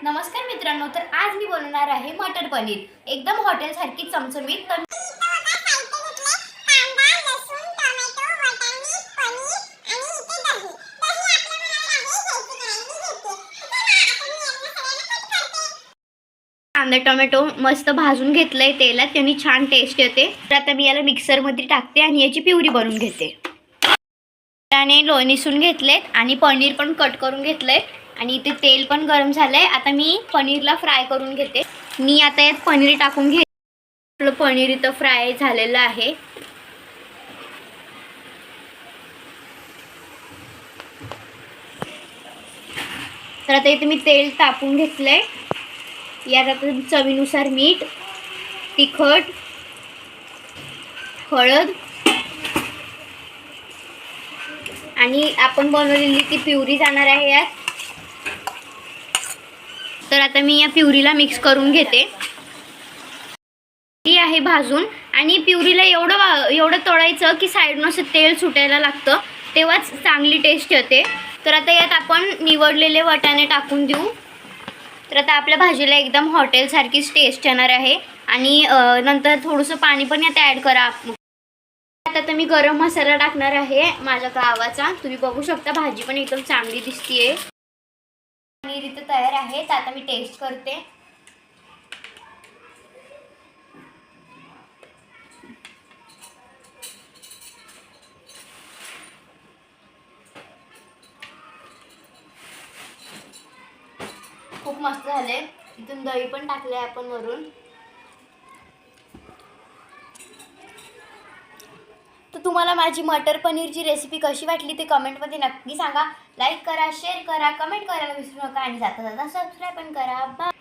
नमस्कार मित्रांनो, तर आज मी बनवणार आहे मटर पनीर एकदम हॉटेल सारखी चमचमीत। तर कांदा टोमॅटो मस्त भाजून घेतलंय तेलात, त्याने छान टेस्ट येते। तर आता मी याला मिक्सर मध्ये टाकते आणि याची प्युरी बनवून घेते। त्याने लोणी निसून घेतलेत आणि पनीर पण कट करून घेतलंय आणि इथे तेल पण गरम झालंय। आता मी पनीरला फ्राय करून घेते। मी आता यात पनीर टाकून घेते। आपलं पनीर इथं फ्राय झालेलं आहे। तर आता इथे मी तेल तापून घेतलंय। यात आता चवीनुसार मीठ, तिखट, हळद आणि आपण बनवलेली ती प्युरी जाणार आहे यात। तर आता मी या प्युरीला मिक्स करून घेते। ती आहे भाजून आणि प्युरीला एवढं तळायचं की साइडनं असं तेल सुटायला लागतं, तेव्हाच चांगली टेस्ट येते। तर आता यात आपण निवडलेले वाटाणे टाकून देऊ। तर आता आपल्या भाजीला एकदम हॉटेल सारखीच टेस्ट येणार आहे आणि नंतर थोडंसं पाणी पण यात ॲड करा। आता मी गरम मसाला टाकणार आहे माझ्या गावाचा। तुम्ही बघू शकता भाजी पण एकदम चांगली दिसतीये। पनीर इथे तयार आहे। तर आता मी टेस्ट करते। खूप मस्त झाले। इथून दही पण टाकले आपण वरून। तर तुम्हाला माझी मटर पनीरची रेसिपी कशी वाटली ते कमेंटमध्ये नक्की सांगा। लाईक करा, शेअर करा, कमेंट करायला विसरू नका आणि जाता जाता सबस्क्राईब पण करा। बाय।